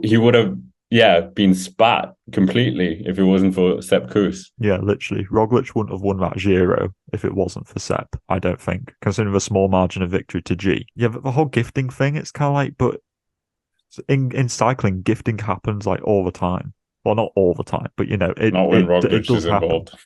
He would have, been spat completely if it wasn't for Sepp Kuss. Yeah, literally. Roglic wouldn't have won that Giro if it wasn't for Sepp, I don't think, considering the small margin of victory to G. Yeah, but the whole gifting thing, it's kind of like, but in cycling, gifting happens like all the time. Well, not all the time, but Not when it Roglic does is happen. involved.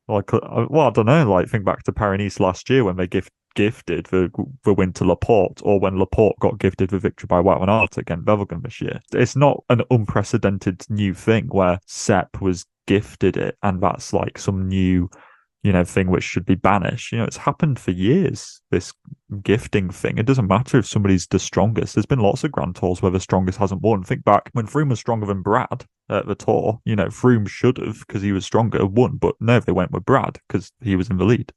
Like, well, I don't know. Like, think back to Paris last year when they gifted the win to Laporte, or when Laporte got gifted the victory by Wout van Aert against Belgium this year. It's not an unprecedented new thing where Sepp was gifted it, and that's like some new thing which should be banished. It's happened for years, this gifting thing. It doesn't matter if somebody's the strongest. There's been lots of Grand Tours where the strongest hasn't won. Think back when Froome was stronger than Brad at the Tour. Froome should have, because he was stronger, won. But no, they went with Brad because he was in the lead.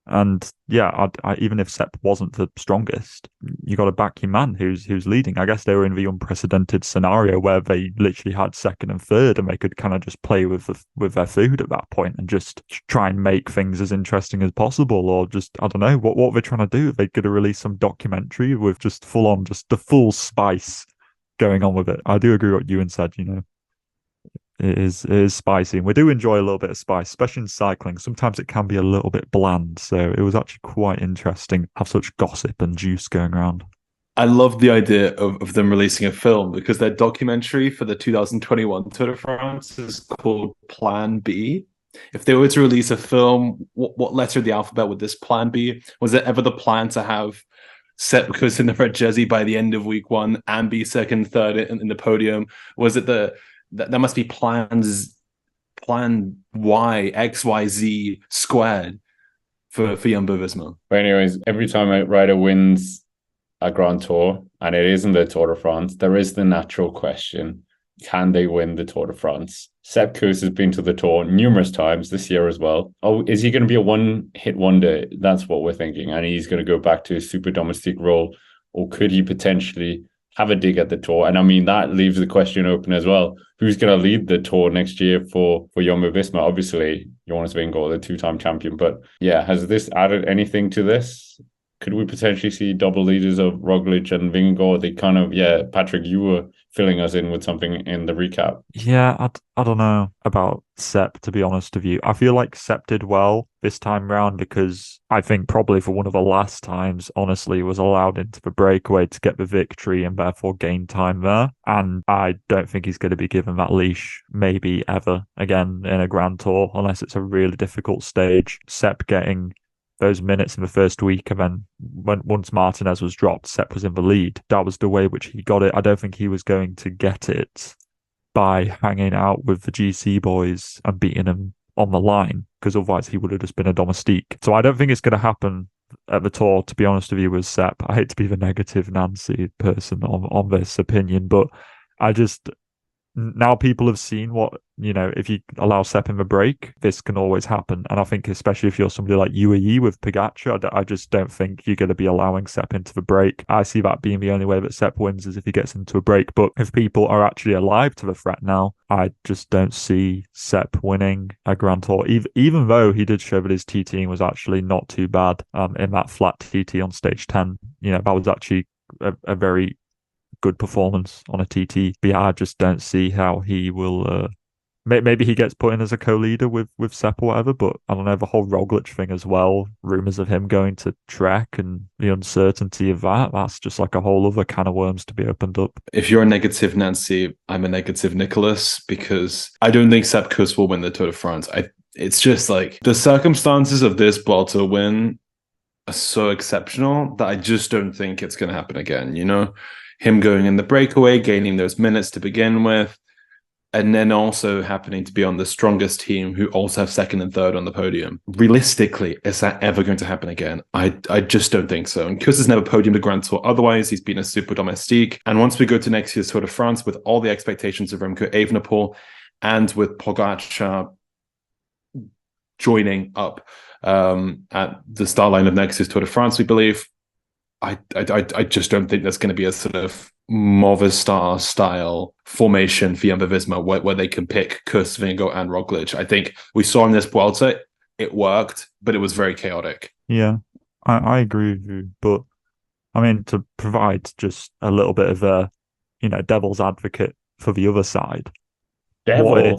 And yeah, even if Sepp wasn't the strongest, you got to back your man who's leading. I guess they were in the unprecedented scenario where they literally had second and third, and they could kind of just play with their food at that point and just try and make things as interesting as possible. Or just, I don't know, what they're trying to do. They're going to release some documentary with just full on, just the full spice going on with it. I do agree with what Ewan said. It is spicy, and we do enjoy a little bit of spice, especially in cycling. Sometimes it can be a little bit bland, so it was actually quite interesting to have such gossip and juice going around. I love the idea of them releasing a film because their documentary for the 2021 Tour de France is called Plan B. If they were to release a film, what letter of the alphabet would this plan be? Was it ever the plan to have Sepp Kuss in the red jersey by the end of week one and be second, third in the podium? Was it that must be plan Y, X, Y, Z squared for Jumbo Visma? But anyways, every time a rider wins a Grand Tour, and it isn't the Tour de France, there is the natural question: can they win the Tour de France? Sepp Kuss has been to the Tour numerous times this year as well. Oh, is he going to be a one-hit wonder? That's what we're thinking, and he's going to go back to his super domestique role, or could he potentially have a dig at the Tour? And I mean, that leaves the question open as well: who's going to lead the Tour next year for Jumbo Visma? Obviously, Jonas Vingegaard, the two-time champion, but yeah, has this added anything to this? Could we potentially see double leaders of Roglic and Vingegaard? They kind of, Patrick, you were filling us in with something in the recap. Yeah, I don't know about Sepp, to be honest with you. I feel like Sepp did well this time round because I think probably for one of the last times, honestly, was allowed into the breakaway to get the victory and therefore gain time there. And I don't think he's going to be given that leash maybe ever again in a Grand Tour unless it's a really difficult stage. Sepp getting those minutes in the first week, and then once Martinez was dropped, Sepp was in the lead. That was the way which he got it. I don't think he was going to get it by hanging out with the GC boys and beating them on the line, because otherwise he would have just been a domestique. So I don't think it's going to happen at the Tour, to be honest with you, with Sepp. I hate to be the negative Nancy person on this opinion, but I just now people have seen what, if you allow Sepp in the break, this can always happen. And I think especially if you're somebody like UAE with Pogacar, I just don't think you're going to be allowing Sepp into the break. I see that being the only way that Sepp wins is if he gets into a break. But if people are actually alive to the threat now, I just don't see Sepp winning a Grand Tour, even though he did show that his TTing was actually not too bad in that flat TT on stage 10. That was actually a very good performance on a TT. But yeah, I just don't see how he will. Maybe he gets put in as a co-leader with Sepp or whatever. But I don't know, the whole Roglic thing as well. Rumors of him going to Trek and the uncertainty of that's just like a whole other can of worms to be opened up. If you're a negative Nancy, I'm a negative Nicholas, because I don't think Sepp Kuss will win the Tour de France. It's just like the circumstances of this Vuelta win are so exceptional that I just don't think it's going to happen again. Him going in the breakaway, gaining those minutes to begin with, and then also happening to be on the strongest team who also have second and third on the podium. Realistically, is that ever going to happen again? I just don't think so. And Kuss has never podiumed the Grand Tour. Otherwise, he's been a super domestique. And once we go to next year's Tour de France, with all the expectations of Remco Evenepoel and with Pogacar joining up at the start line of next year's Tour de France, we believe, I just don't think there's going to be a sort of Movistar style formation for Jumbo Visma where they can pick Kuss, Vingegaard, and Roglic. I think we saw in this Vuelta it worked, but it was very chaotic. Yeah, I agree with you. But I mean, to provide just a little bit of devil's advocate for the other side. Devil.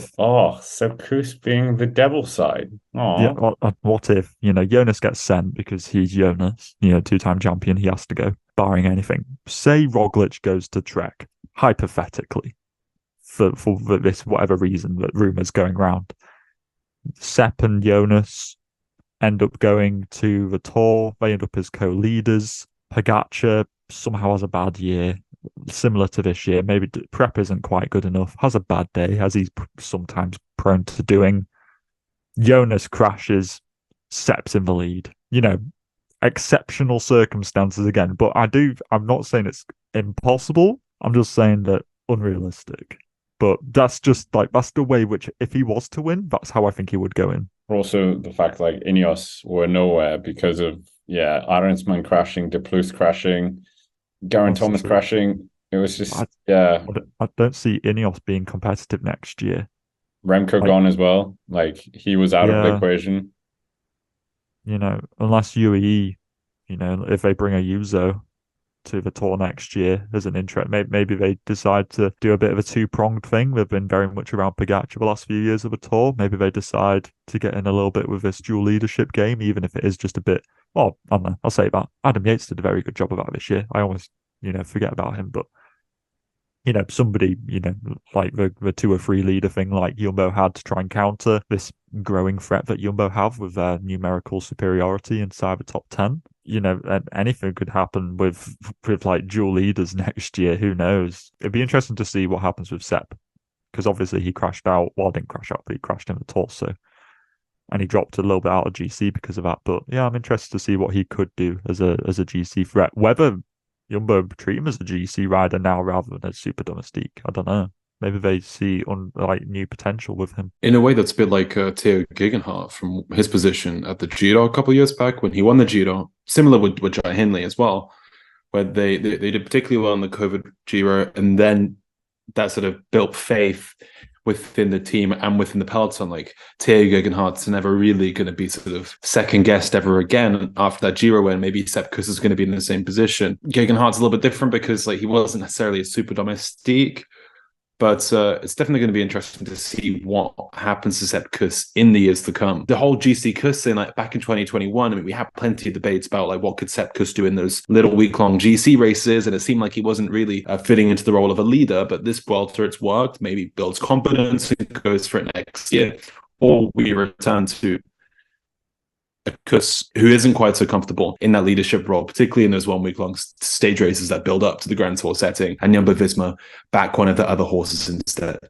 Sepp Kuss being the devil side. Yeah, Oh, what if, Jonas gets sent because he's Jonas, two-time champion, he has to go, barring anything. Say Roglic goes to Trek, hypothetically, for this whatever reason that rumours going around. Sepp and Jonas end up going to the Tour. They end up as co-leaders. Pogacar somehow has a bad year, similar to this year. Maybe prep isn't quite good enough, has a bad day, as he's sometimes prone to doing. Jonas crashes, Sepp's in the lead. Exceptional circumstances again. But I'm not saying it's impossible. I'm just saying that unrealistic. But that's just that's the way which, if he was to win, that's how I think he would go in. also the fact Ineos were nowhere because of Arensman crashing, De Plus crashing, Geraint Thomas crashing. It was just I don't see Ineos being competitive next year. Remco gone as well. He was out of the equation. Unless UAE, if they bring a Yuzo to the Tour next year as an interest, maybe they decide to do a bit of a two-pronged thing. They've been very much around Pogacar the last few years of the Tour. Maybe they decide to get in a little bit with this dual leadership game, even if it is just a bit. Well, I don't know. I'll say that Adam Yates did a very good job of that this year. I almost, forget about him, but somebody, like the 2 or 3 leader thing like Jumbo had to try and counter this growing threat that Jumbo have with their numerical superiority inside the top 10. Anything could happen with dual leaders next year. Who knows? It'd be interesting to see what happens with Sepp, because obviously he crashed out. Well, didn't crash out, but he crashed in the torso. And he dropped a little bit out of GC because of that. But yeah, I'm interested to see what he could do as a GC threat. Whether Jumbo treat him as a GC rider now rather than a super domestique, I don't know. Maybe they see new potential with him. In a way, that's a bit like Theo Gegenhardt from his position at the Giro a couple of years back when he won the Giro. Similar with Jai Hindley as well, where they did particularly well in the COVID Giro, and then that sort of built faith within the team and within the peloton. Theo Gegenhardt's never really going to be sort of second guessed ever again after that Giro win. Maybe Sepp Kuss is going to be in the same position. Gegenhardt's a little bit different because he wasn't necessarily a super domestique, but it's definitely going to be interesting to see what happens to Sepp Kuss in the years to come. The whole GC Kuss thing, back in 2021, we had plenty of debates about what could Sepp Kuss do in those little week-long GC races, and it seemed like he wasn't really fitting into the role of a leader. But this Vuelta, it's worked. Maybe builds confidence and goes for it next year, or we return to a Kuss who isn't quite so comfortable in that leadership role, particularly in those 1 week long stage races that build up to the Grand Tour setting, and Jumbo-Visma back one of the other horses instead.